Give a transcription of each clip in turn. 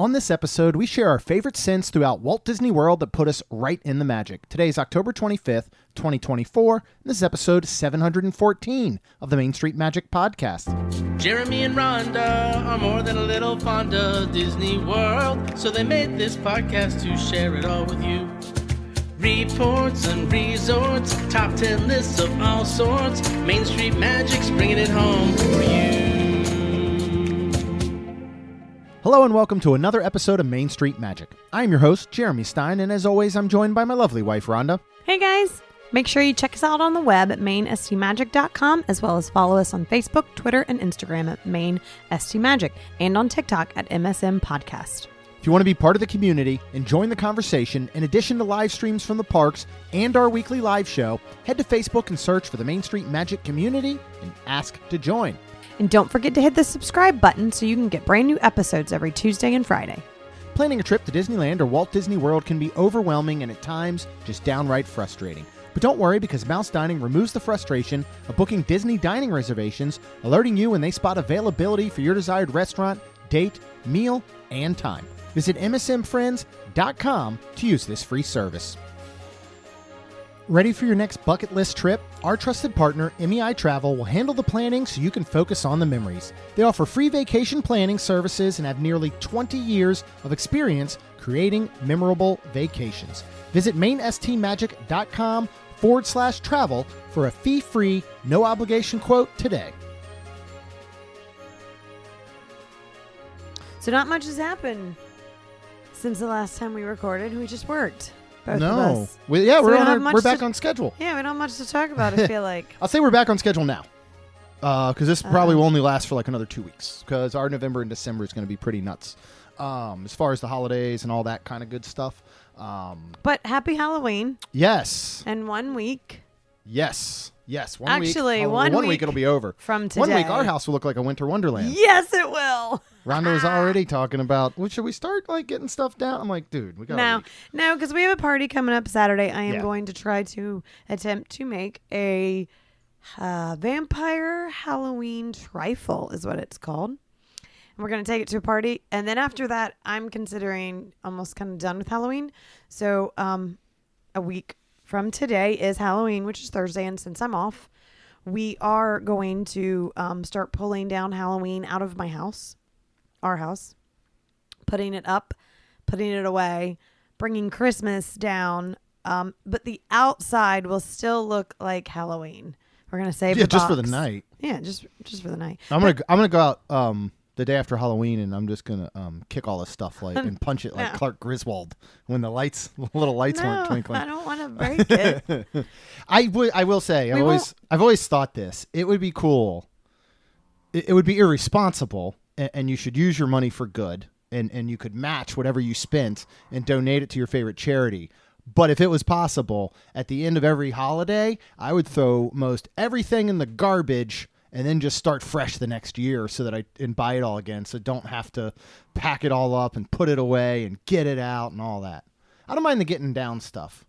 On this episode, we share our favorite scents throughout Walt Disney World that put us right in the magic. Today is October 25th, 2024, and this is episode 714 of the Main Street Magic Podcast. Jeremy and Rhonda are more than a little fond of Disney World, so they made this podcast to share it all with you. Reports and resorts, top 10 lists of all sorts, Main Street Magic's bringing it home for you. Hello and welcome to another episode of Main Street Magic. I am your host, Jeremy Stein, and as always, I'm joined by my lovely wife, Rhonda. Hey guys! Make sure you check us out on the web at mainstmagic.com, as well as follow us on Facebook, Twitter, and Instagram at mainstmagic, and on TikTok at MSM Podcast. If you want to be part of the community and join the conversation, in addition to live streams from the parks and our weekly live show, head to Facebook and search for the Main Street Magic community and ask to join. And don't forget to hit the subscribe button so you can get brand new episodes every Tuesday and Friday. Planning a trip to Disneyland or Walt Disney World can be overwhelming and at times just downright frustrating. But don't worry, because Mouse Dining removes the frustration of booking Disney dining reservations, alerting you when they spot availability for your desired restaurant, date, meal, and time. Visit msmfriends.com to use this free service. Ready for your next bucket list trip? Our trusted partner, MEI-Travel, will handle the planning so you can focus on the memories. They offer free vacation planning services and have nearly 20 years of experience creating memorable vacations. Visit mainstmagic.com/travel for a fee-free, no-obligation quote today. So not much has happened since the last time we recorded. We just worked. Both of us. We're back on schedule. Yeah, we don't have much to talk about, I feel like. I'll say we're back on schedule now. Because this probably will only last for like another 2 weeks. Because our November and December is going to be pretty nuts. As far as the holidays and all that kind of good stuff. But happy Halloween. Yes. And 1 week. Yes. 1 Actually, week. one week it'll be over. From today. 1 week our house will look like a winter wonderland. Yes, it will. Rhonda was already talking about, well, should we start like getting stuff down? I'm like, dude, we got a week. No, because we have a party coming up Saturday. I am going to try to attempt to make a vampire Halloween trifle is what it's called. And we're going to take it to a party. And then after that, I'm considering almost kind of done with Halloween. So a week from today is Halloween, which is Thursday. And since I'm off, we are going to start pulling down Halloween out of my house. Our house, putting it up, putting it away, bringing Christmas down, but the outside will still look like Halloween. We're gonna save the just box. for the night. Yeah, just for the night. I'm gonna go out the day after Halloween, and I'm just gonna kick all this stuff like and punch it like Clark Griswold when the little lights weren't twinkling. I don't want to break it. I will say I've always thought this. It would be cool. It would be irresponsible. And you should use your money for good, and you could match whatever you spent and donate it to your favorite charity. But if it was possible, at the end of every holiday, I would throw most everything in the garbage and then just start fresh the next year and buy it all again, so don't have to pack it all up and put it away and get it out and all that. I don't mind the getting down stuff.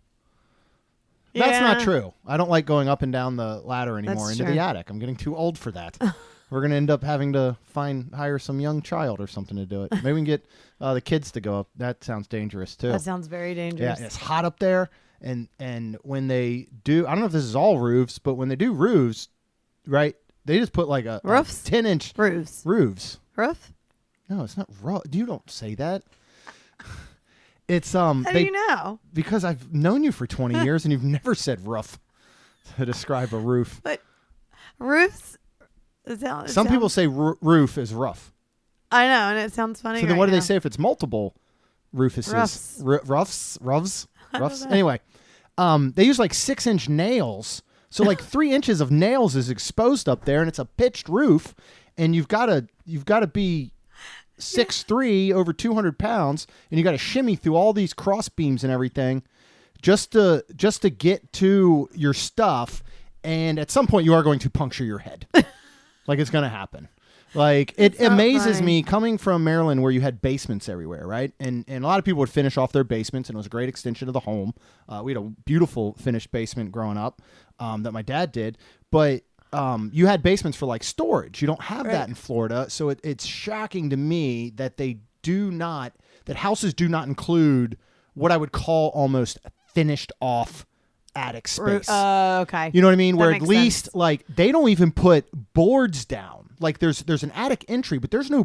Yeah. That's not true. I don't like going up and down the ladder anymore into true. the attic. I'm getting too old for that. We're going to end up having to hire some young child or something to do it. Maybe we can get the kids to go up. That sounds dangerous, too. That sounds very dangerous. Yeah, it's hot up there. And when they do, I don't know if this is all roofs, but when they do roofs, right, they just put like a 10-inch roofs. Roofs. Roof? No, it's not roof. You don't say that. It's How do you know? Because I've known you for 20 years and you've never said roof to describe a roof. But roofs... Some people say roof is rough. I know, and it sounds funny. So then what do they say if it's multiple roofuses? Roughs? Anyway, they use like 6-inch nails. So like 3 inches of nails is exposed up there, and it's a pitched roof, and you've got to be 6'3", over 200 pounds, and you got to shimmy through all these cross beams and everything just to get to your stuff. And at some point, you are going to puncture your head. Like, it's going to happen. Like, it amazes me coming from Maryland where you had basements everywhere, right? And a lot of people would finish off their basements, and it was a great extension of the home. We had a beautiful finished basement growing up that my dad did. But you had basements for, like, storage. You don't have that in Florida. So it's shocking to me that they houses do not include what I would call almost finished off attic space. Okay. You know what I mean? That Where at makes least sense. like they don't even put boards down. Like there's an attic entry, but there's no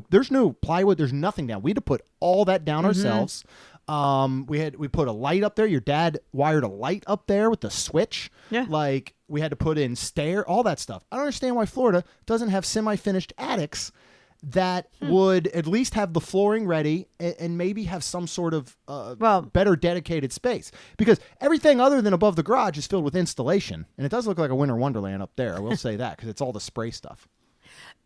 plywood. There's nothing down. We had to put all that down ourselves. We put a light up there. Your dad wired a light up there with the switch. Yeah. Like we had to put in all that stuff. I don't understand why Florida doesn't have semi-finished attics that would at least have the flooring ready and maybe have some sort of better dedicated space. Because everything other than above the garage is filled with installation. And it does look like a winter wonderland up there. I will say that because it's all the spray stuff.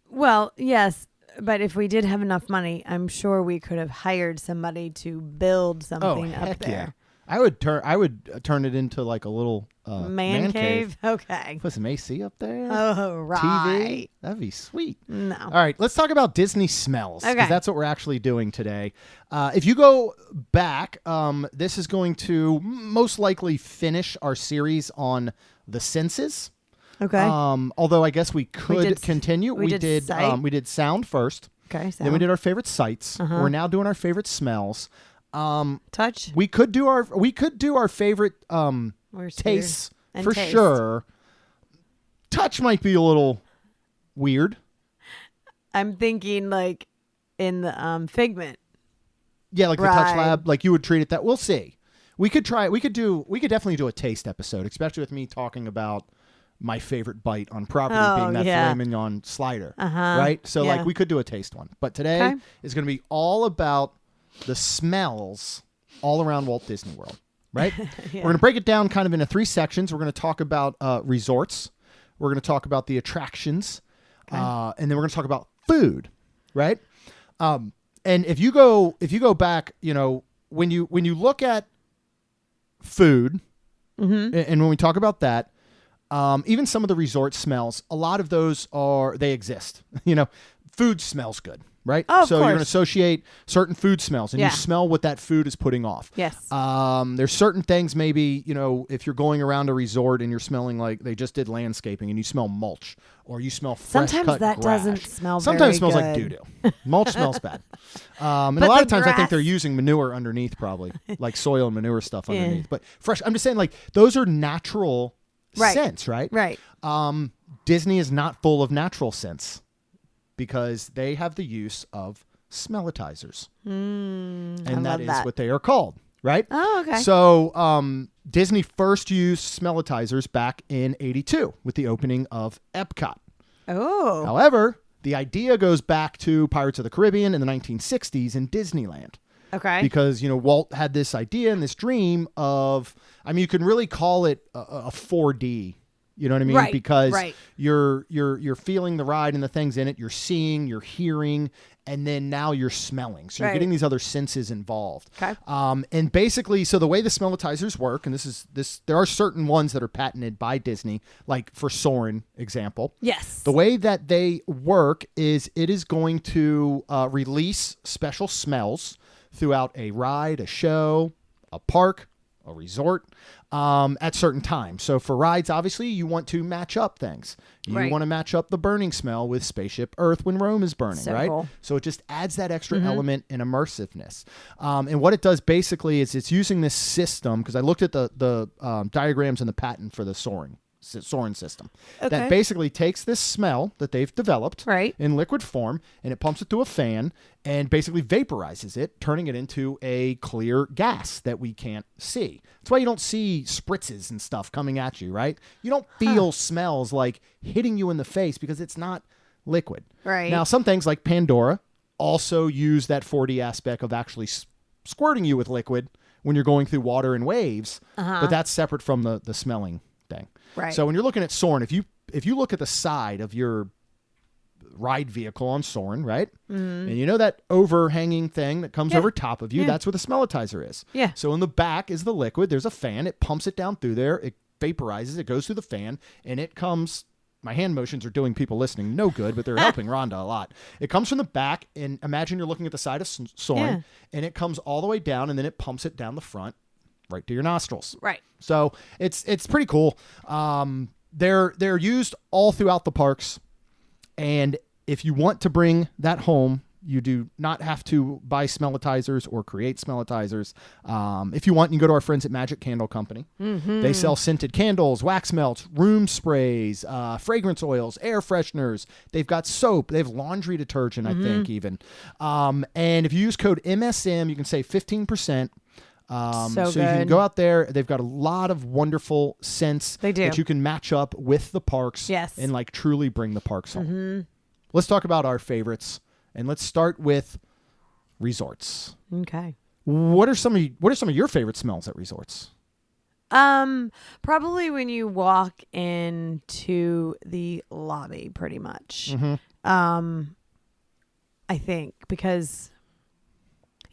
Well, yes. But if we did have enough money, I'm sure we could have hired somebody to build something up there. Yeah. I would turn it into like a little Man cave. Okay. Put some AC up there. Oh, right. TV. That'd be sweet. No. All right, let's talk about Disney smells. Okay. Because that's what we're actually doing today. If you go back, this is going to most likely finish our series on the senses. Okay. Although I guess we could continue. we did sight. We did sound first. Okay. So. Then we did our favorite sights. We're now doing our favorite smells. Touch. We could do our favorite tastes and for taste. sure. Touch might be a little weird. I'm thinking like in the Figment. Yeah, like the Right. Touch Lab, like you would treat it that. We'll see. We could definitely do a taste episode, especially with me talking about my favorite bite on property being that filet mignon slider, right? So like we could do a taste one. But today is going to be all about the smells all around Walt Disney World, right? We're going to break it down kind of into 3 sections. We're going to talk about resorts. We're going to talk about the attractions. And then we're going to talk about food, right? And if you go back, you know, when you look at food and when we talk about that, even some of the resort smells, a lot of those they exist. You know, food smells good, right? Oh, of so you're going to course. associate certain food smells and you smell what that food is putting off. Yes. There's certain things maybe, you know, if you're going around a resort and you're smelling like they just did landscaping and you smell mulch or you smell fresh Sometimes cut that grass. doesn't smell Sometimes it very smells like good. doo-doo. Mulch smells bad. And But a lot the of times I think grass- they're using manure underneath probably, like soil and manure stuff underneath. But fresh, I'm just saying like those are natural scents, right? Right. Disney is not full of natural scents because they have the use of smellitizers. And that is what they are called, right? Oh, okay. So Disney first used smellitizers back in 82 with the opening of Epcot. Oh. However, the idea goes back to Pirates of the Caribbean in the 1960s in Disneyland. Okay. Because, you know, Walt had this idea and this dream of, I mean, you can really call it a 4D. You know what I mean? Right, Because right. you're feeling the ride and the things in it. You're seeing, you're hearing, and then now you're smelling. So you're Right. getting these other senses involved. Okay. And basically, so the way the smellitizers work, and there are certain ones that are patented by Disney, like for Soarin' example. Yes. The way that they work is it is going to release special smells throughout a ride, a show, a park, a resort, at certain times. So for rides, obviously, you want to match up things. You Right. want to match up the burning smell with Spaceship Earth when Rome is burning, So right? cool. So it just adds that extra element in immersiveness. And what it does basically is it's using this system, because I looked at the diagrams and the patent for the Soarin' system. Okay. That basically takes this smell that they've developed Right. in liquid form and it pumps it through a fan and basically vaporizes it, turning it into a clear gas that we can't see. That's why you don't see spritzes and stuff coming at you, right? You don't feel smells like hitting you in the face because it's not liquid. Right. Now, some things like Pandora also use that 4D aspect of actually squirting you with liquid when you're going through water and waves, but that's separate from the smelling thing. Right. So when you're looking at Soarin', if you look at the side of your ride vehicle on Soarin', right? And you know that overhanging thing that comes over top of you, that's what the smellitizer is. Yeah. So in the back is the liquid. There's a fan. It pumps it down through there. It vaporizes. It goes through the fan, and it comes... My hand motions are doing people listening no good, but they're helping Rhonda a lot. It comes from the back, and imagine you're looking at the side of Soarin', and it comes all the way down, and then it pumps it down the front, right to your nostrils. Right. So it's pretty cool. They're used all throughout the parks, and if you want to bring that home, You do not have to buy smellitizers or create smellitizers. If you want, you can go to our friends at Magic Candle Company. Mm-hmm. They sell scented candles, wax melts, room sprays, fragrance oils, air fresheners. They've got soap. They have laundry detergent, I think, even. And if you use code MSM, you can save 15%. So you can go out there. They've got a lot of wonderful scents that you can match up with the parks and like truly bring the parks home. Let's talk about our favorites, and let's start with resorts. Okay. What are some of your favorite smells at resorts? Probably when you walk into the lobby, pretty much. I think because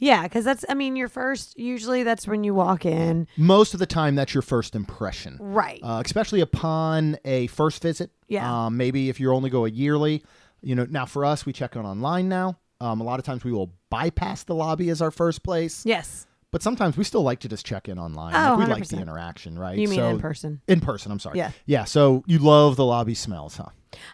that's, I mean, usually that's when you walk in. Most of the time, that's your first impression. Right. Especially upon a first visit. Yeah. Maybe if you only go a yearly, now for us, we check on online now. A lot of times we will bypass the lobby as our first place. Yes. But sometimes we still like to just check in online. Oh, we 100%. like the interaction, right? You mean in person? In person, I'm sorry. Yeah. Yeah, so you love the lobby smells, huh?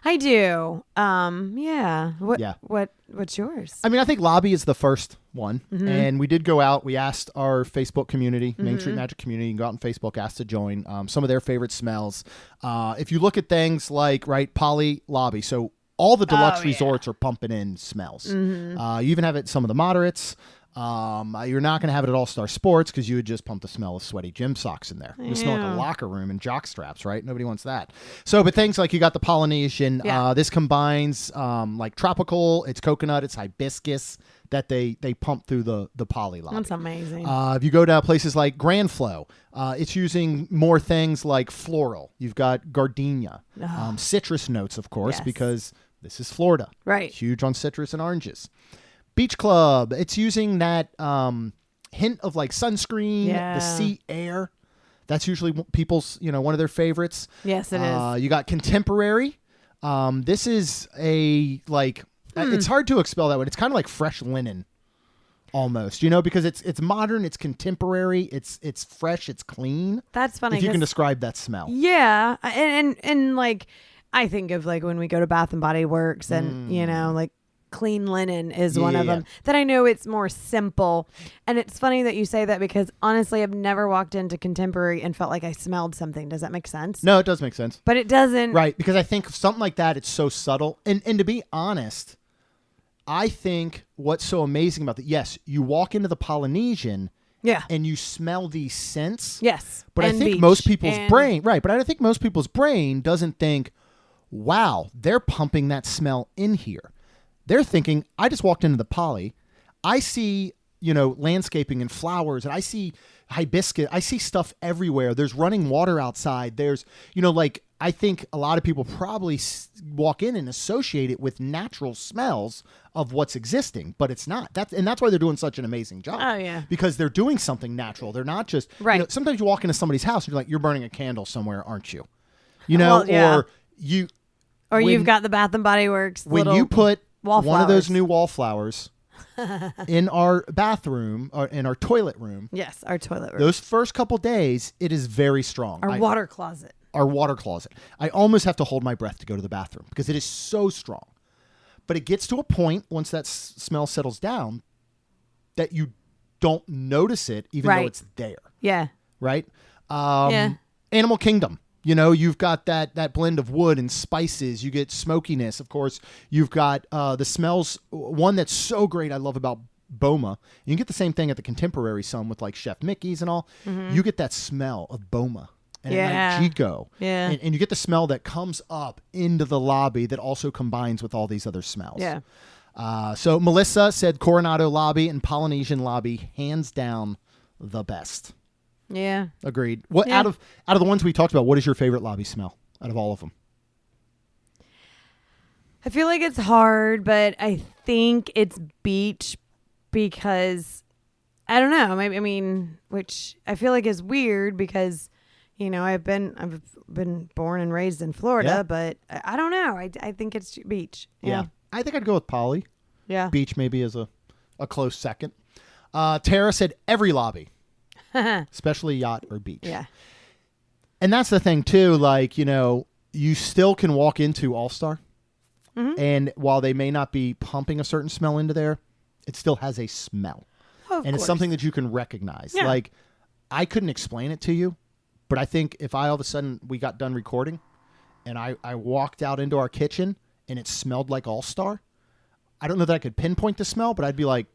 I do. Yeah. What's yours? I mean, I think lobby is the first one. And we did go out. We asked our Facebook community, Main Street Magic community, and go out on Facebook, asked to join some of their favorite smells. If you look at things like, Poly Lobby, so all the deluxe resorts are pumping in smells. You even have it in some of the moderates. You're not going to have it at All-Star Sports because you would just pump the smell of sweaty gym socks in there. You smell like a locker room and jock straps, right? Nobody wants that. So, but things like you got the Polynesian. This combines like tropical, it's coconut, it's hibiscus that they pump through the Poly lobby. That's amazing. If you go to places like Grand Flow, it's using more things like floral. You've got gardenia, citrus notes, of course, because this is Florida. Right. Huge on citrus and oranges. Beach Club, it's using that hint of like sunscreen, the sea air. That's usually people's, one of their favorites. Yes, it is. You got Contemporary. This is a it's hard to expel that one. It's kind of like fresh linen almost, because it's modern, it's contemporary, it's fresh, it's clean. That's funny. If you can describe that smell. Yeah. And like, I think of like when we go to Bath and Body Works and, like, clean linen is one of them that I know it's more simple. And it's funny that you say that because honestly, I've never walked into Contemporary and felt like I smelled something. Does that make sense? No, it does make sense. But it doesn't. Right. Because I think something like that, it's so subtle. And to be honest, I think what's so amazing about that, yes, you walk into the Polynesian and you smell these scents. Yes. But I think most people's brain, but I think most people's brain doesn't think, wow, they're pumping that smell in here. They're thinking, I just walked into the Poly. I see, landscaping and flowers, and I see hibiscus. I see stuff everywhere. There's running water outside. There's, I think a lot of people probably walk in and associate it with natural smells of what's existing, but it's not. That's why they're doing such an amazing job. Oh, yeah. Because they're doing something natural. They're not just, sometimes you walk into somebody's house and you're like, you're burning a candle somewhere, aren't you? Or you've got the Bath and Body Works. When you put one of those new wallflowers in our bathroom or in our toilet room. Yes, our toilet room. Those first couple days, it is very strong. Our water closet. I almost have to hold my breath to go to the bathroom because it is so strong. But it gets to a point once that smell settles down that you don't notice it even though it's there. Yeah. Right? Animal Kingdom. You've got that blend of wood and spices. You get smokiness, of course. You've got the smells. One that's so great I love about Boma. You can get the same thing at the Contemporary some with like Chef Mickey's and all. You get that smell of Boma and Chico. Yeah. And you get the smell that comes up into the lobby that also combines with all these other smells. Yeah. So Melissa said Coronado Lobby and Polynesian Lobby, hands down the best. Yeah. Agreed. What out of the ones we talked about, what is your favorite lobby smell out of all of them? I feel like it's hard, but I think it's beach because I don't know. Maybe, I mean, which I feel like is weird because, I've been born and raised in Florida, but I don't know. I think it's beach. Yeah. I think I'd go with Poly. Yeah. Beach maybe is a close second. Tara said every lobby. Especially yacht or beach. Yeah. And that's the thing too, you still can walk into All-Star And while they may not be pumping a certain smell into there, it still has a smell. Of and it's course. something that you can recognize. Yeah. Like, I couldn't explain it to you, but I think if all of a sudden we got done recording and I walked out into our kitchen and it smelled like All-Star, I don't know that I could pinpoint the smell, but I'd be like,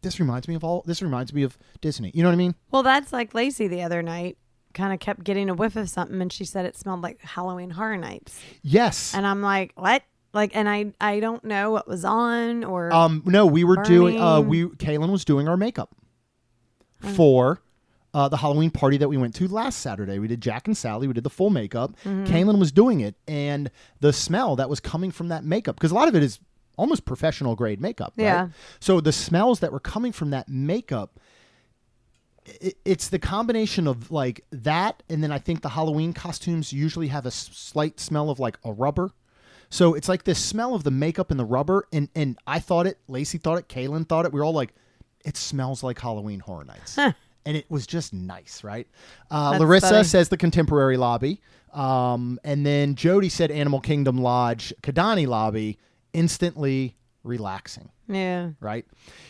this reminds me of Disney. You know what I mean? Well, that's like Lacey the other night kind of kept getting a whiff of something and she said it smelled like Halloween Horror Nights. Yes. And I'm like, what? Like, and I don't know what was on or no, we were doing burning. Kaylin was doing our makeup for the Halloween party that we went to last Saturday. We did Jack and Sally. We did the full makeup. Kaylin was doing it, and the smell that was coming from that makeup, because a lot of it is almost professional grade makeup. Right? Yeah. So the smells that were coming from that makeup, it's the combination of like that, and then I think the Halloween costumes usually have a slight smell of like a rubber. So it's like this smell of the makeup and the rubber, and I thought it, Lacey thought it, Kaylin thought it. We were all like, it smells like Halloween Horror Nights. And it was just nice, right? Larissa funny. says the Contemporary Lobby. And then Jody said Animal Kingdom Lodge, Kidani Lobby, instantly relaxing, yeah. right?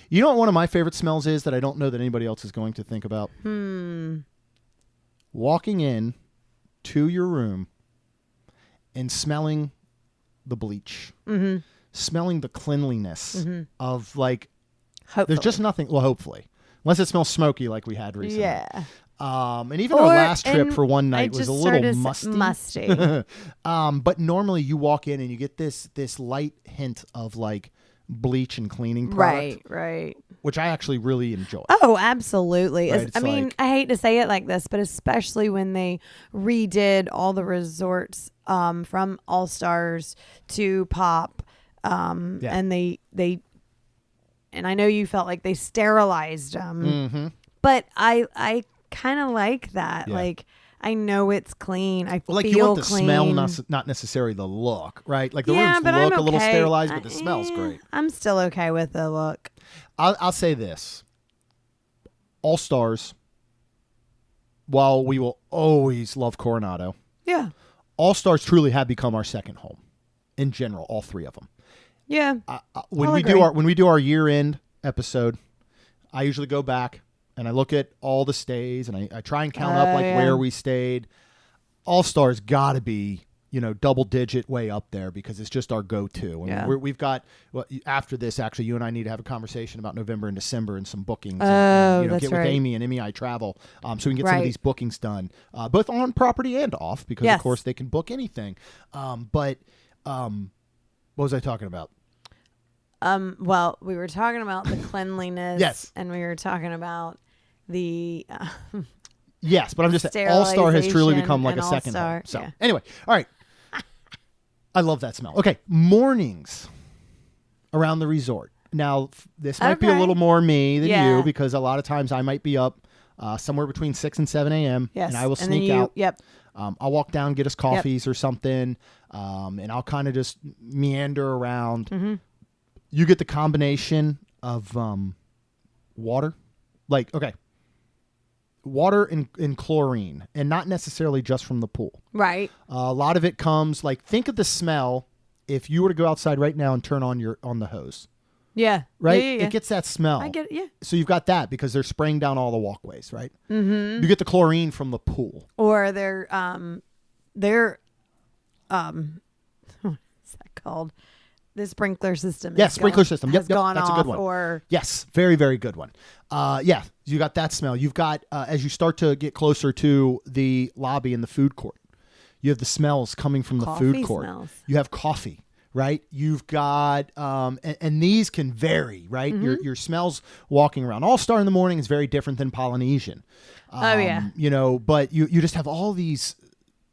You know what one of my favorite smells is that I don't know that anybody else is going to think about? Walking in to your room and smelling the bleach, smelling the cleanliness of like, Hopefully. there's just nothing. Well, hopefully, unless it smells smoky like we had recently. Yeah. And even our last trip for one night was a little musty. Musty. But normally you walk in and you get this light hint of like bleach and cleaning product, Right. which I actually really enjoy. Oh, absolutely. Right, I mean, like- I hate to say it like this, but especially when they redid all the resorts from All Stars to Pop, and they and I know you felt like they sterilized them, but I kind of like that. Yeah. Like, I know it's clean. I Like feel you want the clean. smell, not necessarily the look, right? Like the yeah, rooms but look I'm a little okay. sterilized, but the smell's great. I'm still okay with the look. I'll say this: All Stars, while we will always love Coronado, Yeah. All Stars truly have become our second home. In general, all three of them. Yeah. When I'll we agree. do our year end episode, I usually go back and I look at all the stays and I try and count up like yeah. where we stayed. All Stars got to be, double digit way up there because it's just our go-to. Yeah. We've got, after this, actually, you and I need to have a conversation about November and December and some bookings. Oh, and, that's get with right. Amy and MEI-Travel so we can get some of Right. these bookings done, both on property and off because, Yes. of course, they can book anything. But what was I talking about? Well, we were talking about the cleanliness. Yes. And we were talking about the Yes, but I'm just saying, All Star has truly become like a second home. All-Star, So yeah. anyway, all right. I love that smell. Okay, mornings around the resort. Now, this might be a Okay. little more me than Yeah. you because a lot of times I might be up somewhere between 6 and 7 a.m. Yes. and I will then sneak out. Yep. I'll walk down, get us coffees or something, and I'll kind of just meander around. Mm-hmm. You get the combination of water. Like, okay, water and chlorine, and not necessarily just from the pool. Right. A lot of it comes, like, think of the smell if you were to go outside right now and turn on the hose. Yeah. Right? Yeah. It gets that smell. I get it. Yeah. So you've got that because they're spraying down all the walkways, right? Mm-hmm. You get the chlorine from the pool. Or they're what's that called? The sprinkler system. Yeah, sprinkler system. Yep, has gone that's a off, good one. Or Yes, very, very good one. Yeah, you got that smell. You've got, as you start to get closer to the lobby and the food court, you have the smells coming from the food Coffee court. smells. You have coffee, right? You've got, and these can vary, right? Mm-hmm. Your smells walking around. All Star in the morning is very different than Polynesian. yeah. But you just have all these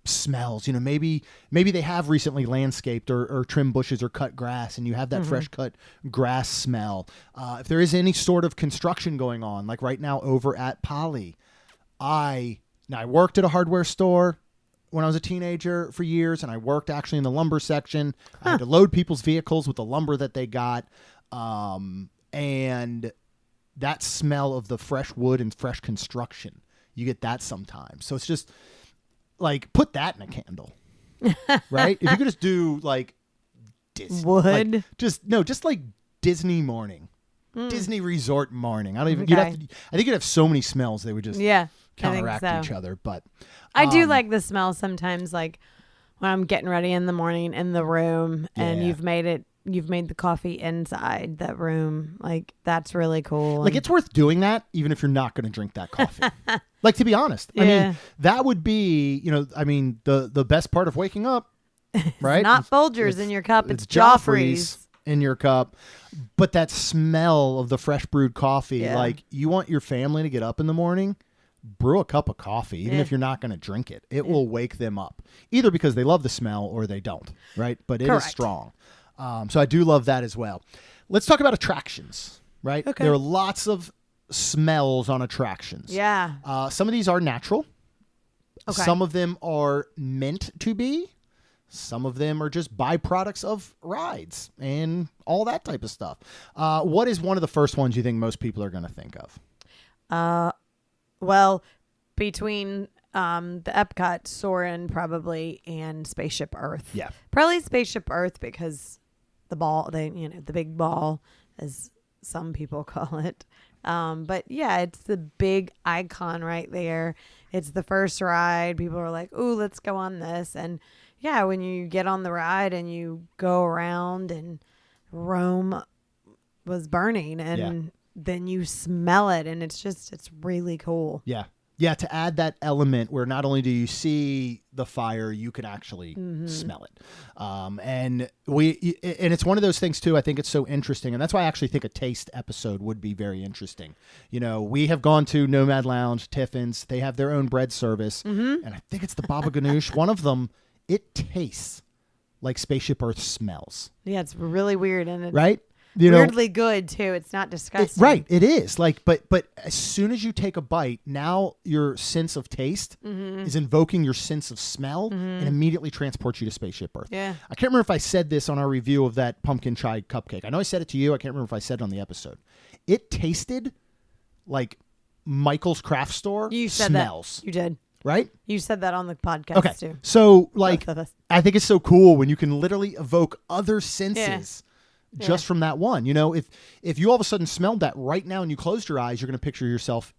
smells. Maybe they have recently landscaped or trimmed bushes or cut grass, and you have that Mm-hmm. fresh cut grass smell. If there is any sort of construction going on, like right now over at Poly, I worked at a hardware store when I was a teenager for years, and I worked actually in the lumber section. I had to load people's vehicles with the lumber that they got, and that smell of the fresh wood and fresh construction, you get that sometimes. So it's just like, put that in a candle, right? If you could just do like Disney. Wood? Like, just like Disney morning. Disney resort morning. I don't even. Okay. I think you'd have so many smells they would just counteract I think so. each other. But I do like the smell sometimes, like when I'm getting ready in the morning in the room and you've made the coffee inside that room. Like that's really cool. Like it's worth doing that even if you're not going to drink that coffee. Like to be honest, I mean that would be, the best part of waking up, right? Not Folgers in your cup, it's Joffrey's Joffrey's in your cup. But that smell of the fresh brewed coffee, like you want your family to get up in the morning, brew a cup of coffee, even if you're not going to drink it. It will wake them up, either because they love the smell or they don't, right? But it is strong. So I do love that as well. Let's talk about attractions, right? Okay. There are lots of smells on attractions. Yeah. Some of these are natural. Okay. Some of them are meant to be. Some of them are just byproducts of rides and all that type of stuff. What is one of the first ones you think most people are going to think of? Well, between the Epcot Soarin' probably and Spaceship Earth. Yeah. Probably Spaceship Earth because the big ball, as some people call it. But yeah, it's the big icon right there. It's the first ride. People are like, "Ooh, let's go on this." And yeah, when you get on the ride and you go around and Rome was burning and then you smell it and it's really cool. Yeah. Yeah, to add that element where not only do you see the fire, you can actually smell it. And it's one of those things too. I think it's so interesting, and that's why I actually think a taste episode would be very interesting. We have gone to Nomad Lounge, Tiffin's. They have their own bread service, and I think it's the Baba Ganoush. One of them, it tastes like Spaceship Earth smells. Yeah, it's really weird, and right. Weirdly good too. It's not disgusting. Right. It is but as soon as you take a bite, now your sense of taste is invoking your sense of smell and immediately transports you to Spaceship Earth. Yeah. I can't remember if I said this on our review of that pumpkin chai cupcake. I know I said it to you. I can't remember if I said it on the episode. It tasted like Michael's Craft Store you said smells. That. You did. Right? You said that on the podcast too. So I think it's so cool when you can literally evoke other senses. Just from that one, if you all of a sudden smelled that right now and you closed your eyes, you're going to picture yourself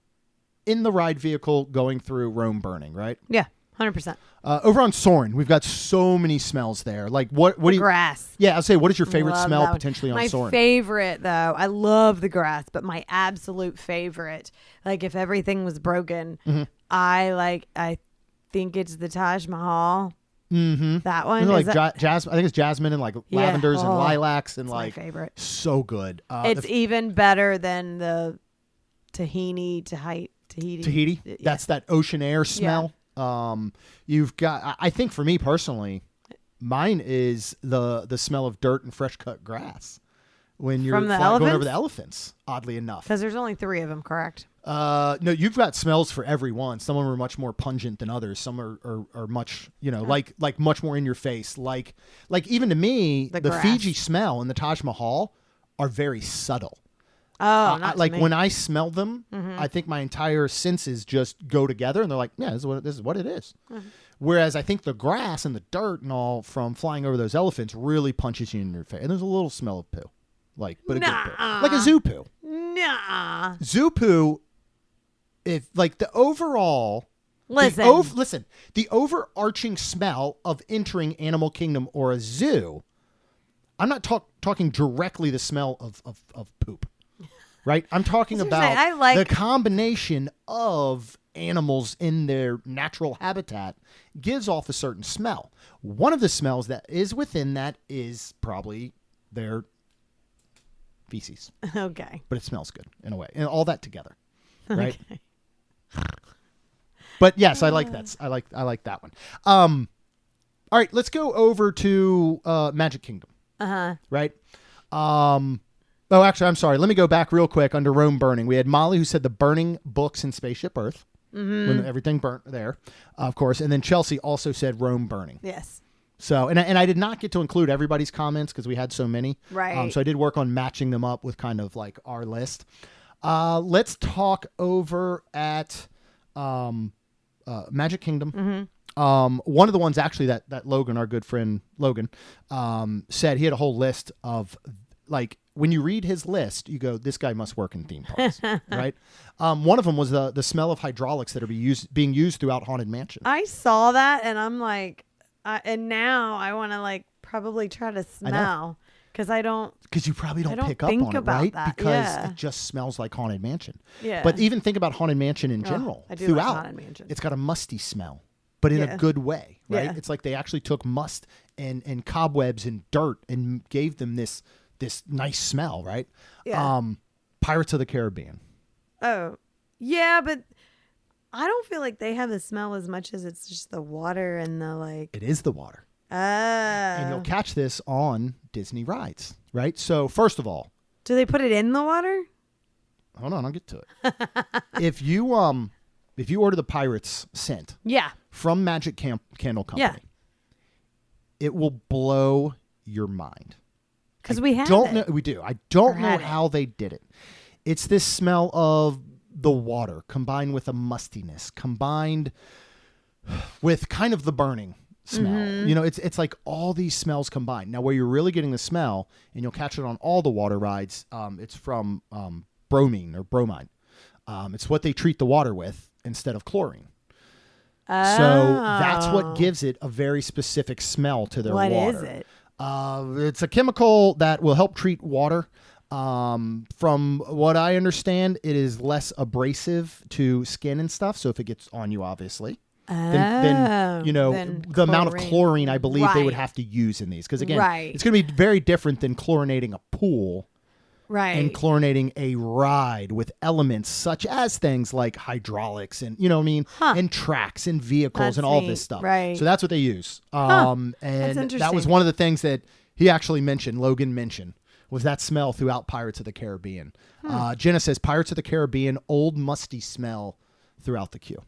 in the ride vehicle going through Rome burning, right? Yeah, 100%. Over on Soarin', we've got so many smells there. Like what do you? Grass. Yeah, I'll say. What is your favorite smell that potentially on Soarin'? My favorite, though, I love the grass, but my absolute favorite, like if everything was broken, I think it's the Taj Mahal. Mm-hmm. That one like jasmine. I think it's jasmine and like lavenders and lilacs and my favorite. So good. It's even better than the Tahiti. Tahiti. That's that ocean air smell. Yeah. You've got. I think for me personally, mine is the smell of dirt and fresh cut grass when you're going over the elephants. Oddly enough, because there's only 3 of them, correct? No, you've got smells for every one. Some of them are much more pungent than others. Some are much, like much more in your face. Like even to me, the Fiji smell and the Taj Mahal are very subtle. Oh, not like to me. when I smell them, I think my entire senses just go together, and they're like, yeah, this is what it is. Whereas I think the grass and the dirt and all from flying over those elephants really punches you in your face. And there's a little smell of poo, but a good poo, like a zoo poo. Nah, zoo poo. If like the overall, the overarching smell of entering Animal Kingdom or a zoo, I'm not talking directly the smell of poop, right? I'm talking about the combination of animals in their natural habitat gives off a certain smell. One of the smells that is within that is probably their feces. Okay. But it smells good in a way, and all that together, right? Okay. But yes, I like that. I like that one. All right, let's go over to Magic Kingdom. Right. Oh, actually, I'm sorry. Let me go back real quick under Rome burning. We had Molly who said the burning books in Spaceship Earth when everything burnt there, of course, and then Chelsea also said Rome burning. Yes. So, and I did not get to include everybody's comments because we had so many. Right. So I did work on matching them up with kind of like our list. Let's talk over at Magic Kingdom. One of the ones actually that Logan, our good friend Logan, said he had a whole list of, like, when you read his list, you go, this guy must work in theme parks, right? One of them was the smell of hydraulics that are being used throughout Haunted Mansion. I saw that and I'm like, and now I want to like probably try to smell because I don't. Because you probably don't pick up think on it, about right? that. Because it just smells like Haunted Mansion. Yeah. But even think about Haunted Mansion in general. I do throughout, like Haunted Mansion. it's got a musty smell, but in a good way, right? Yeah. It's like they actually took must and cobwebs and dirt and gave them this nice smell, right? Yeah. Pirates of the Caribbean. Oh, yeah, but I don't feel like they have the smell as much as it's just the water and the like. It is the water. And you'll Oh. catch this on Disney rides, right? So first of all, Do they put it in the water? hold on, I'll get to it. if you order the Pirates scent Yeah. from Magic Candle Company, Yeah. it will blow your mind. Because we have Don't it. know we do. I don't Or know had it. how they did it. It's this smell of the water combined with a mustiness, combined with kind of the burning smell. Mm-hmm. You know, it's like all these smells combined. Now, where you're really getting the smell, and you'll catch it on all the water rides, it's from bromine or bromine. It's what they treat the water with instead of chlorine. So that's what gives it a very specific smell to their What water. is it? It's a chemical that will help treat water. From what I understand, it is less abrasive to skin and stuff. So if it gets on you, obviously, then you know, then the amount of chlorine. chlorine I believe they would Right. have to use in these. Because again, Right. it's going to be very different than chlorinating a pool Right. and chlorinating a ride with elements such as things like hydraulics and, you know what I mean, and tracks and vehicles That's and all neat. this stuff. Right. So that's what they use. And that was interesting. one of the things that he actually mentioned, Logan mentioned, was that smell throughout Pirates of the Caribbean. Jenna says Pirates of the Caribbean, old musty smell throughout the queue.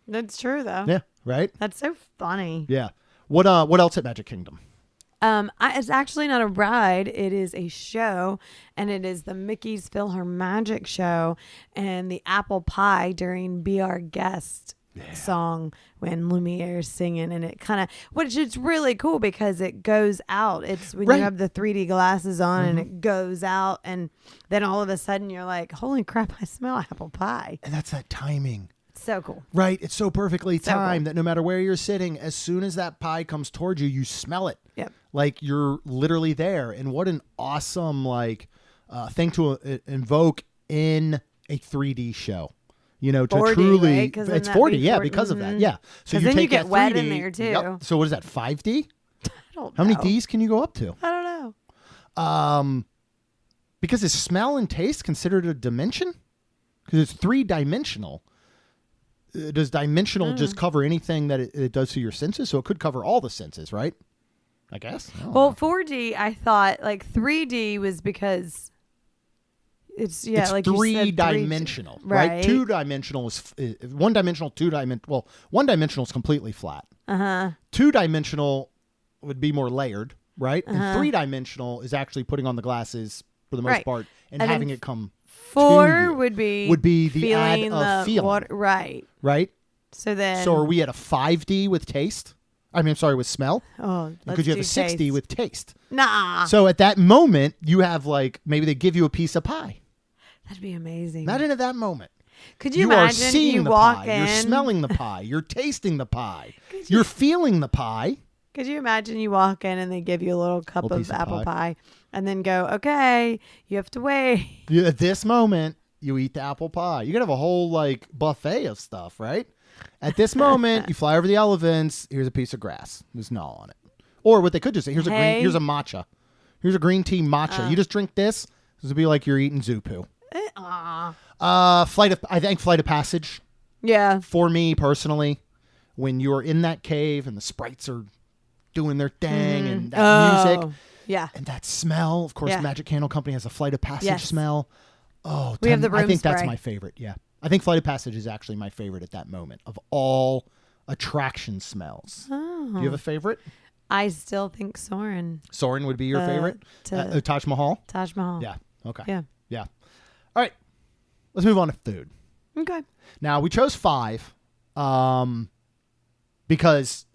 That's true, though. Yeah, right? That's so funny. Yeah. What else at Magic Kingdom? It's actually not a ride. It is a show, and it is the Mickey's PhilharMagic show and the apple pie during Be Our Guest song when Lumiere's singing, and it kind of, which is really cool because it goes out. It's when Right. you have the 3D glasses on and it goes out, and then all of a sudden you're like, holy crap, I smell apple pie. And that's that timing. So cool. Right. It's so perfectly So cool. timed that no matter where you're sitting, as soon as that pie comes towards you, you smell it. Yep. Like you're literally there. And what an awesome thing to invoke in a 3D show. You know, to 4D, truly, right? 'Cause then it's that'd 4D, be yeah, 4D. because of that, yeah. So 'Cause then you take get that wet in 3D there, too. Yep. So what is that? 5D? I don't How many know. Ds can you go up to? I don't know. Because is smell and taste considered a dimension? Because it's 3-dimensional. Does dimensional just cover anything that it does to your senses? So it could cover all the senses, right? I guess. I don't know. Well, 4D, I thought like 3D was because it's it's like you said, 3-dimensional, right? Right. 2-dimensional is 1-dimensional, 2-dimensional. Well, 1-dimensional is completely flat. 2-dimensional would be more layered, right? And 3-dimensional is actually putting on the glasses for the most Right. part and And having then it come 4 to you. would be the add feeling of the feeling, water, right? right? So then, So are we at a 5D with taste? I mean, I'm sorry, with smell? oh, Because you have a let's 6D do taste. with taste. Nah, So at that moment, you have maybe they give you a piece of pie. that'd be amazing. Imagine at that moment. Could you are imagine seeing you the walk pie. in? You're smelling the pie. You're tasting the pie. You're feeling the pie. Could you imagine you walk in and they give you a little cup Little of piece of apple pie. pie, and then go, okay, you have to wait. At this moment, you eat the apple pie. You could have a whole buffet of stuff, right? At this moment, you fly over the elephants. Here's a piece of grass. There's no on it. Or what they could just say, here's a matcha. Here's a green tea matcha. You just drink this. This would be like you're eating zoo poo. Aw. I think Flight of Passage. Yeah. For me personally, when you're in that cave and the sprites are doing their thing and that music Yeah. and that smell, of course, Yeah. Magic Candle Company has a Flight of Passage Yes. smell. Oh, We have the I room think that's spray. my favorite. Yeah. I think Flight of Passage is actually my favorite at that moment of all attraction smells. Oh. Do you have a favorite? I still think Soren. Soarin' would be your favorite? Taj Mahal? Taj Mahal. Yeah. Okay. Yeah. Yeah. All right. Let's move on to food. Okay. Now, we chose 5. because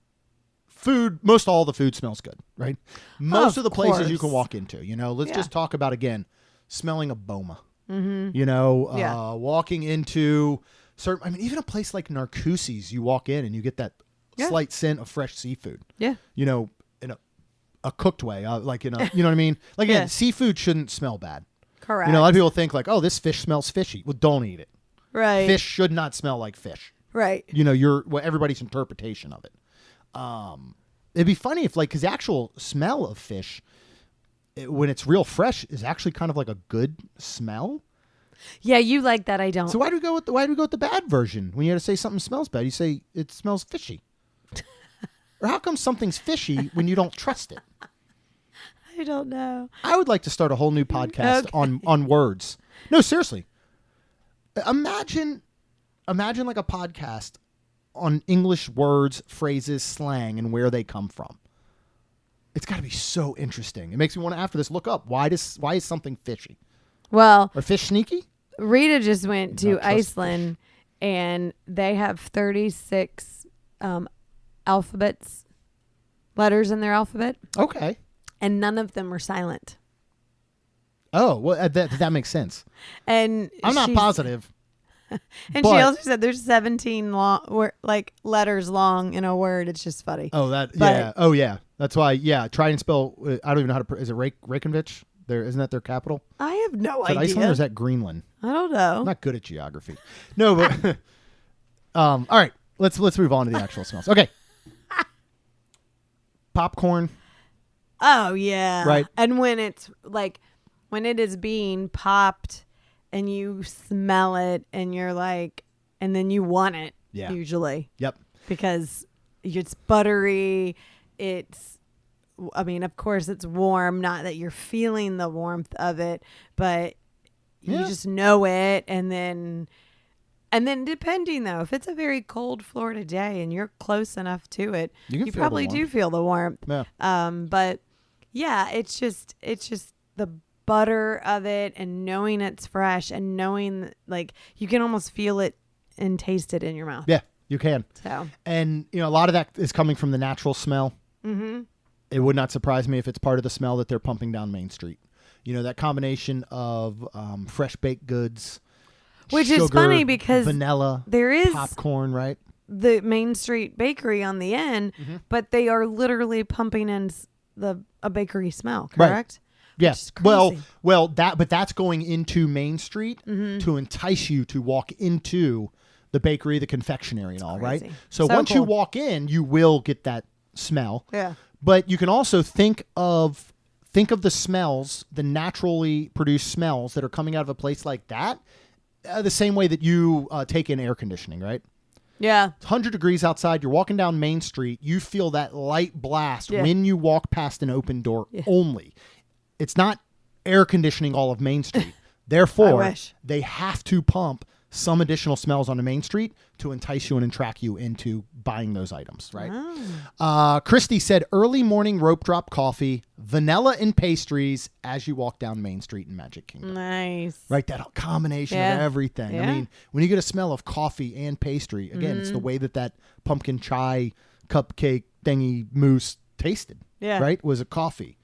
most all the food smells good, right? Most of the places you can walk into, let's just talk about, again, smelling a boma, walking into certain, even a place like Narcoossee's, you walk in and you get that slight scent of fresh seafood. Yeah. In a cooked way, like you know what I mean? Like, again, seafood shouldn't smell bad. Correct. A lot of people think like, oh, this fish smells fishy. Well, don't eat it. Right. Fish should not smell like fish. Right. Everybody's interpretation of it. It'd be funny if because the actual smell of fish, when it's real fresh, is actually kind of like a good smell. Yeah, you like that. I don't. So why do we go with the bad version? When you had to say something smells bad, you say it smells fishy. Or how come something's fishy when you don't trust it? I don't know. I would like to start a whole new podcast on words. No, seriously. Imagine like a podcast on English words, phrases, slang, and where they come from. It's got to be so interesting. It makes me want to, after this, look up why is something fishy? Well, or fish sneaky? Rita just went to Iceland, and they have 36 letters in their alphabet. Okay. And none of them are silent. Oh, well, that makes sense. And I'm not positive. And she also said there's 17 letters long in a word. It's just funny. Oh, yeah. Oh, yeah. That's why, try and spell, I don't even know how to, is it Reykjavik? Isn't that their capital? I have no idea. Is that Iceland or is that Greenland? I don't know. I'm not good at geography. No, but, all right. Let's move on to the actual smells. Okay. Popcorn. Oh, yeah. Right. And when it is being popped and you smell it and you're like, and then you want it usually. Yep. Because it's buttery. Of course it's warm, not that you're feeling the warmth of it, but you just know it. And then depending though, if it's a very cold Florida day and you're close enough to it, you probably do feel the warmth. Yeah. But yeah, it's just the butter of it and knowing it's fresh and knowing you can almost feel it and taste it in your mouth. Yeah, you can. So, and a lot of that is coming from the natural smell. Mm-hmm. It would not surprise me if it's part of the smell that they're pumping down Main Street. That combination of fresh baked goods, which sugar, is funny because vanilla, there is popcorn, right? The Main Street bakery on the end, but they are literally pumping in a bakery smell, correct? Right. Yes. Well, that's going into Main Street to entice you to walk into the bakery, the confectionery, and all, right? So once you walk in, you will get that smell. Yeah. But you can also think of the smells, the naturally produced smells that are coming out of a place like that, the same way that you take in air conditioning, right? Yeah. It's 100 degrees outside. You're walking down Main Street. You feel that light blast when you walk past an open door only. It's not air conditioning all of Main Street. Therefore, they have to pump some additional smells on the Main Street to entice you and entrack you into buying those items, right? Oh. Christy said early morning rope drop coffee, vanilla and pastries as you walk down Main Street in Magic Kingdom. Nice. Right, that combination of everything. Yeah. I mean, when you get a smell of coffee and pastry, again, it's the way that pumpkin chai cupcake thingy mousse tasted, right? Was a coffee.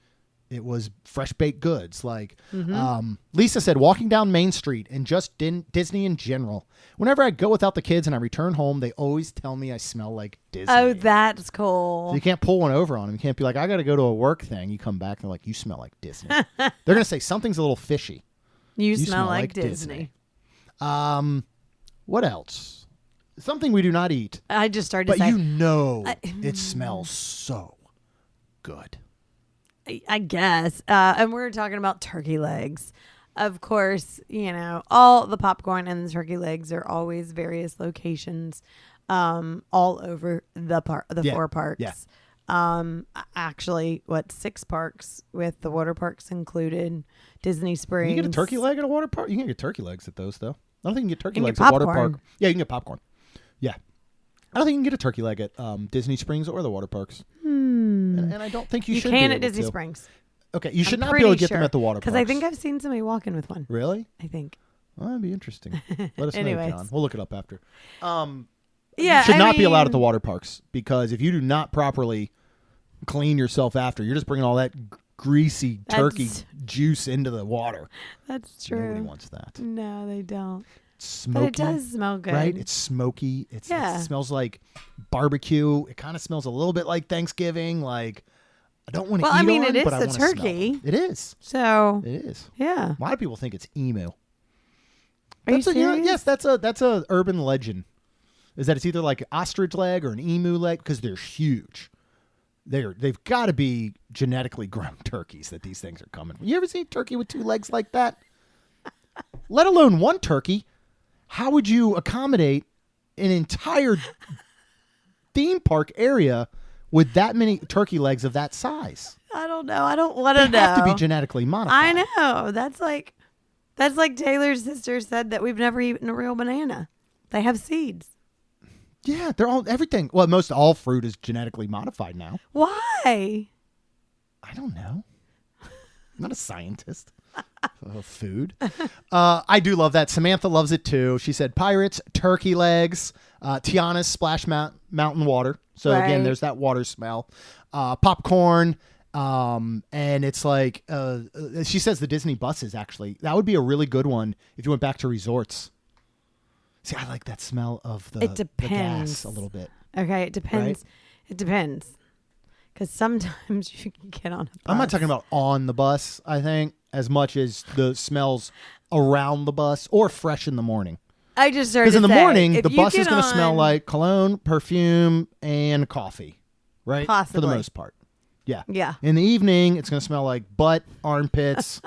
It was fresh baked goods. Lisa said, walking down Main Street and just Disney in general. Whenever I go without the kids and I return home, they always tell me I smell like Disney. Oh, that's cool. So you can't pull one over on them. You can't be like, I got to go to a work thing. You come back and they're like, you smell like Disney. They're going to say something's a little fishy. You smell like Disney. What else? Something we do not eat. I just started to say. But it smells so good. I guess. And we're talking about turkey legs. Of course, all the popcorn and the turkey legs are always various locations all over the 4 parks. Yeah. Actually, 6 parks with the water parks included, Disney Springs. You can get a turkey leg at a water park? You can get turkey legs at those, though. I don't think you can get turkey legs at a water park. Yeah, you can get popcorn. Yeah. I don't think you can get a turkey leg at Disney Springs or the water parks. And I don't think you should be able at Disney Springs. Okay, you should not be able to get them at the water parks. Because I think I've seen somebody walking with one. Really? I think. Well, that'd be interesting. Let us know, John. We'll look it up after. Yeah, should not be allowed at the water parks, because if you do not properly clean yourself after, you're just bringing all that greasy turkey juice into the water. That's true. Nobody wants that. No, they don't. Smoky, but it does smell good. Right? It's smoky. It smells like barbecue. It kind of smells a little bit like Thanksgiving. Like, I don't want to eat it is but I a want turkey. It is. So. It is. Yeah. A lot of people think it's emu. Are you serious? Yes, that's a urban legend. Is that it's either like an ostrich leg or an emu leg, because they're huge. They've got to be genetically grown turkeys that these things are coming from. You ever see a turkey with 2 legs like that? Let alone one turkey. How would you accommodate an entire theme park area with that many turkey legs of that size? I don't know. I don't want to know. They have to be genetically modified. I know. That's like Taylor's sister said that we've never eaten a real banana. They have seeds. Yeah, they're all everything. Well, most all fruit is genetically modified now. Why? I don't know. I'm not a scientist. Food. I do love that. Samantha loves it too. She said pirates, turkey legs, Tiana's splash mountain water. So again, there's that water smell. Popcorn. And it's like, she says the Disney buses, actually. That would be a really good one if you went back to resorts. See, I like that smell of the gas a little bit. Okay, it depends. Right? It depends. Because sometimes you can get on a bus. I'm not talking about on the bus, I think, as much as the smells around the bus or fresh in the morning. I just started because in the morning, if the you bus is get going to on- smell like cologne, perfume, and coffee, right? Possibly. For the most part. Yeah. Yeah. In the evening, it's going to smell like butt, armpits,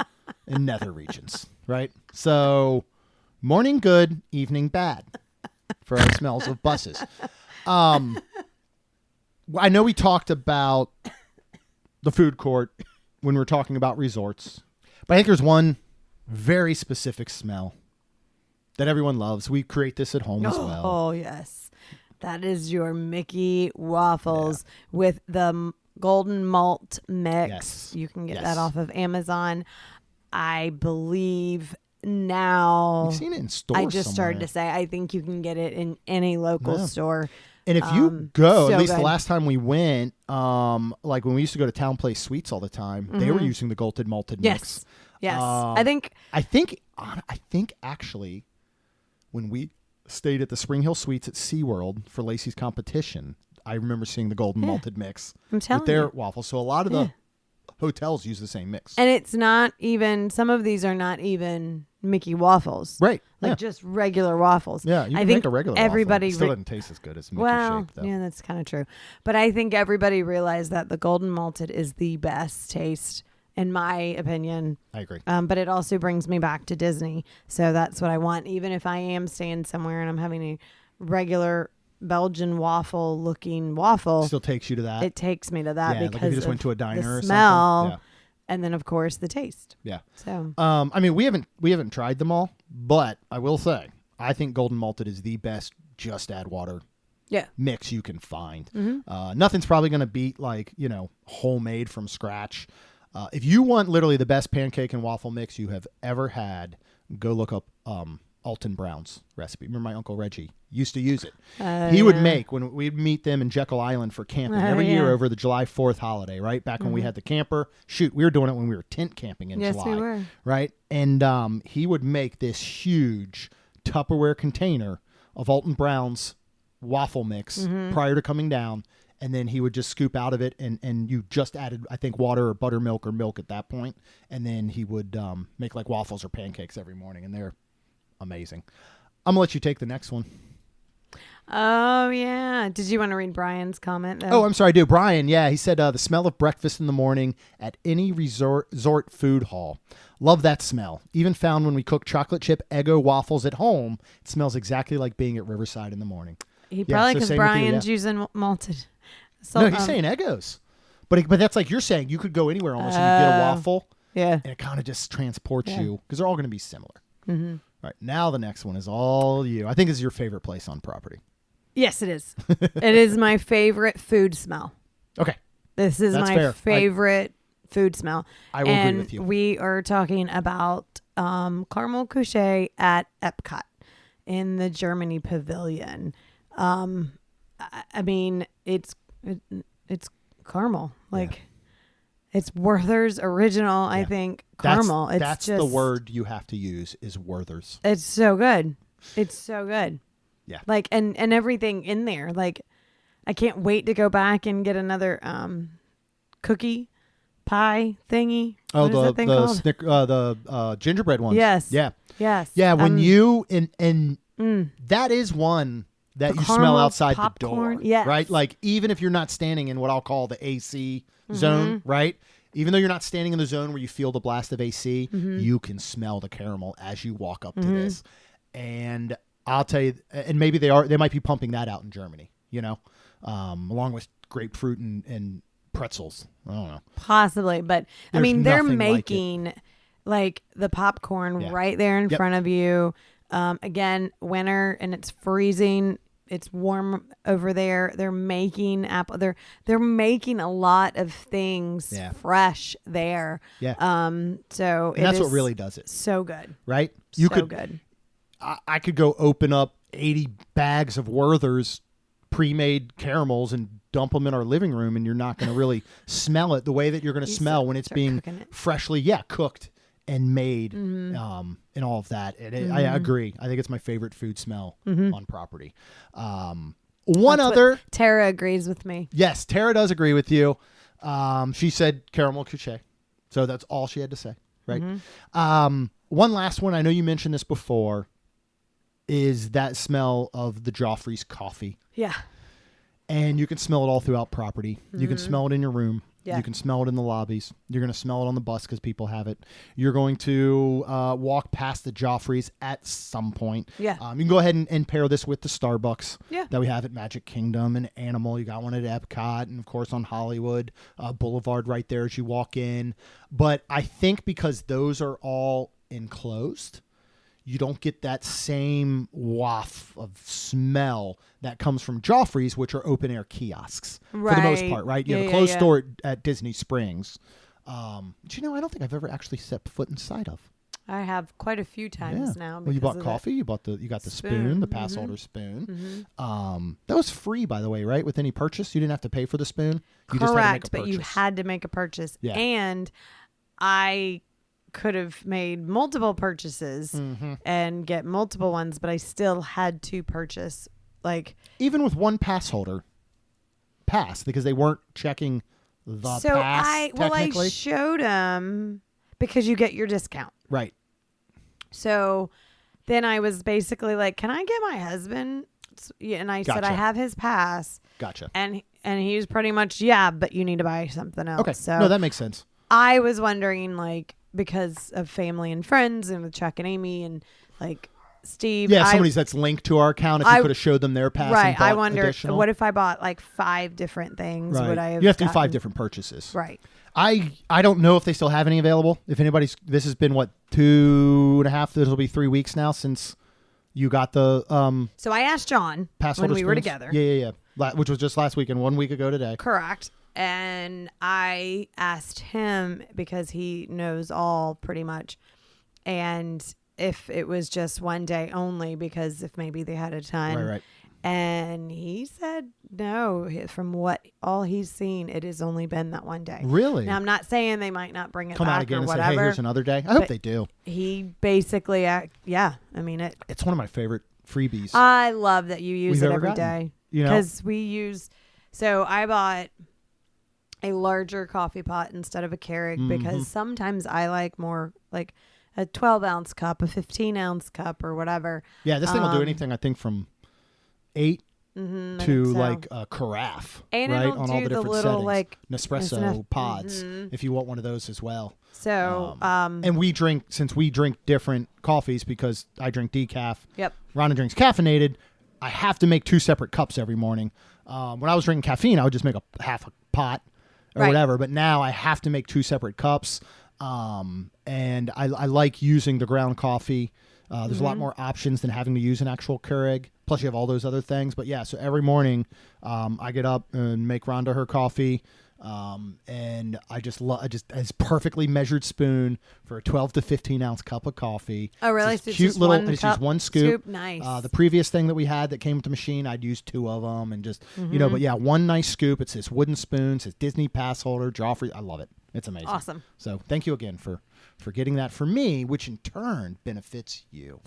and nether regions, right? So morning good, evening bad for our smells of buses. I know we talked about the food court when we were talking about resorts, but I think there's one very specific smell that everyone loves. We create this at home as well. Oh, yes. That is your Mickey waffles with the golden malt mix. Yes. You can get that off of Amazon. I believe now. You've seen it in stores. I just started to say, I think you can get it in any local store. And if you go, so at least good. the last time we went, like when we used to go to Town Place Sweets all the time, they were using the golden malted mix. Yes. I think actually when we stayed at the Spring Hill Suites at SeaWorld for Lacey's competition, I remember seeing the golden malted mix with their waffles. So a lot of the hotels use the same mix. And it's not even, some of these are not even Mickey waffles. Right. Like just regular waffles. Yeah, you can make a regular everybody waffle. It still doesn't taste as good as Mickey shape, though. Yeah, that's kind of true. But I think everybody realized that the golden malted is the best taste, in my opinion. I agree. But it also brings me back to Disney. So that's what I want. Even if I am staying somewhere and I'm having a regular Belgian waffle looking waffle. Still takes you to that. It takes me to that because like if you just went to a diner or smell, something. Yeah. and then of course the taste. Yeah. So I mean, we haven't tried them all, but I will say I think golden malted is the best just add water mix you can find. Nothing's probably going to beat homemade from scratch. If you want literally the best pancake and waffle mix you have ever had, go look up Alton Brown's recipe. Remember my Uncle Reggie used to use it. He would make, when we'd meet them in Jekyll Island for camping every year over the July 4th holiday, right? Back when we had the camper. Shoot, we were doing it when we were tent camping in July. Yes, we were. Right? And he would make this huge Tupperware container of Alton Brown's waffle mix prior to coming down. And then he would just scoop out of it, and you just added, I think, water or buttermilk or milk at that point. And then he would make like waffles or pancakes every morning, and they're amazing. I'm going to let you take the next one. Oh, yeah. Did you want to read Brian's comment, though? Oh, I'm sorry, I do. Brian, he said the smell of breakfast in the morning at any resort food hall. Love that smell. Even found when we cook chocolate chip Eggo waffles at home, it smells exactly like being at Riverside in the morning. He probably, because Brian's using malted. So, no, he's saying Eggos. But that's like you're saying. You could go anywhere almost and you get a waffle. Yeah. And it kind of just transports you, because they're all going to be similar. Mm-hmm. All right, now the next one is all you. I think this is your favorite place on property. Yes, it is. It is my favorite food smell. Okay. This is That's my fair. favorite food smell. I will agree with you. We are talking about caramel couche at Epcot in the Germany Pavilion. I mean, it's caramel. Like, it's Werther's original, I think, caramel. That's the word you have to use is Werther's. It's so good. It's so good. Yeah. Like, and everything in there. Like, I can't wait to go back and get another cookie pie thingy. Oh, what is that thing called? the gingerbread ones. Yes. Yeah. Yes. Yeah, when you and that is one that The you smell caramel outside popcorn, the door. yes. Right? Like even if you're not standing in what I'll call the AC zone, right? Even though you're not standing in the zone where you feel the blast of AC, you can smell the caramel as you walk up to this. And I'll tell you, and maybe they might be pumping that out in Germany, you know, along with grapefruit and pretzels. I don't know. Possibly, but I There's mean, they're nothing like it. making like the popcorn right there in front of you. Again, winter and it's freezing. It's warm over there. They're making apple. They're making a lot of things fresh there. Yeah. So and that's what really does it. So good. Right? Good. I could go open up 80 bags of Werther's pre-made caramels and dump them in our living room, and you're not going to really smell it the way that you're going to smell when it's being freshly cooked and made and all of that. And I agree. I think it's my favorite food smell on property. Tara agrees with me. Yes, Tara does agree with you. She said caramel couche. So that's all she had to say, right? One last one. I know you mentioned this before. Is that smell of the Joffrey's coffee. Yeah. And you can smell it all throughout property. You can smell it in your room. Yeah. You can smell it in the lobbies. You're going to smell it on the bus because people have it. You're going to walk past the Joffrey's at some point. Yeah. You can go ahead and pair this with the Starbucks that we have at Magic Kingdom and Animal. You got one at Epcot and, of course, on Hollywood Boulevard right there as you walk in. But I think because those are all enclosed, you don't get that same waft of smell that comes from Joffrey's, which are open air kiosks for the most part, right? You have a closed store at Disney Springs. But I don't think I've ever actually set foot inside of. I have quite a few times now. Well, you bought coffee. You got the spoon, the pass holder spoon. That was free, by the way, right? With any purchase, you didn't have to pay for the spoon. You just had to make a but you had to make a purchase, and I could have made multiple purchases and get multiple ones, but I still had to purchase even with one pass holder because they weren't checking the pass. I showed them because you get your discount, right? So then I was basically like, "Can I get my husband?" And I said, "I have his pass." Gotcha. And he was pretty much, but you need to buy something else. Okay, so no, that makes sense. I was wondering, because of family and friends and with Chuck and Amy and Steve. Yeah, somebody's that's linked to our account. If you could have showed them their pass, right? And bought I wonder additional. What if I bought 5 different things? Right. Would I have? You have to do 5 different purchases, right? I don't know if they still have any available. If anybody's, this has been 2.5. This will be 3 weeks now since you got the So I asked John when we were together. Yeah. Which was just last week and 1 week ago today. Correct. And I asked him because he knows all pretty much, and if it was just one day only, because if maybe they had a ton. Right. And he said no. From all he's seen, it has only been that one day. Really? Now I'm not saying they might not bring it Come back out again or and whatever. say, hey, here's another day. I hope they do. He basically, it's one of my favorite freebies. I love that you use it every gotten. day. You know? Because we use. So I bought a larger coffee pot instead of a Keurig because sometimes I like more like a 12-ounce cup, a 15-ounce cup, or whatever. Yeah, this thing will do anything, I think, from 8 to a carafe, and right? On all the different little, settings. Nespresso pods, if you want one of those as well. So, and since we drink different coffees because I drink decaf. Yep. Rhonda drinks caffeinated. I have to make 2 separate cups every morning. When I was drinking caffeine, I would just make a half a pot or whatever. But now I have to make 2 separate cups. And I like using the ground coffee. There's a lot more options than having to use an actual Keurig. Plus, you have all those other things. But yeah, so every morning I get up and make Rhonda her coffee. And I just as perfectly measured spoon for a 12 to 15 ounce cup of coffee. Oh, really? It's cute little. It's just one scoop. Nice. The previous thing that we had that came with the machine, I'd use 2 of them, and just but yeah, one nice scoop. It's this wooden spoon. It's this Disney pass holder, Joffrey. I love it. It's amazing. Awesome. So thank you again for getting that for me, which in turn benefits you.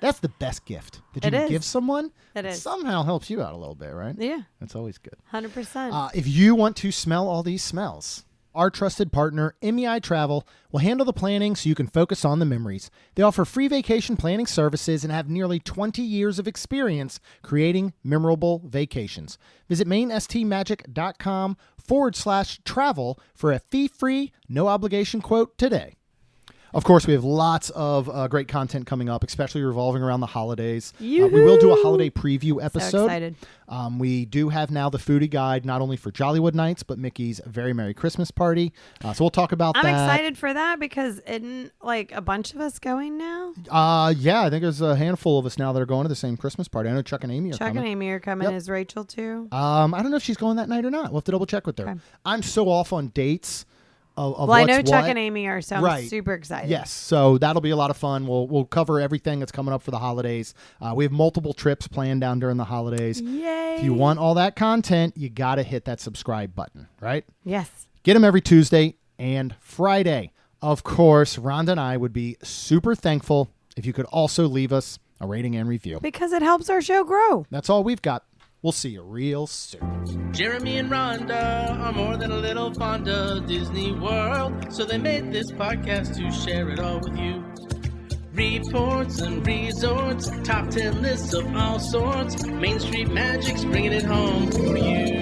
That's the best gift that you can give someone. It is. Somehow helps you out a little bit, right? Yeah. That's always good. 100%. If you want to smell all these smells, our trusted partner, MEI-Travel, will handle the planning so you can focus on the memories. They offer free vacation planning services and have nearly 20 years of experience creating memorable vacations. Visit mainstmagic.com/travel for a fee-free, no-obligation quote today. Of course, we have lots of great content coming up, especially revolving around the holidays. We will do a holiday preview episode. So excited. We do have now the foodie guide, not only for Jollywood Nights, but Mickey's Very Merry Christmas Party. So we'll talk about that. I'm excited for that because isn't like a bunch of us going now? Yeah, I think there's a handful of us now that are going to the same Christmas party. I know Chuck and Amy are coming. Chuck and Amy are coming. Yep. Is Rachel too? I don't know if she's going that night or not. We'll have to double check with her. Okay. I'm so off on dates. Well, I know Chuck and Amy are, so I'm super excited. Yes, so that'll be a lot of fun. We'll cover everything that's coming up for the holidays. We have multiple trips planned down during the holidays. Yay! If you want all that content, you got to hit that subscribe button, right? Yes. Get them every Tuesday and Friday. Of course, Rhonda and I would be super thankful if you could also leave us a rating and review. Because it helps our show grow. That's all we've got. We'll see you real soon. Jeremy and Rhonda are more than a little fond of Disney World, so they made this podcast to share it all with you. Reports and resorts, top 10 lists of all sorts, Main Street Magic's bringing it home for you.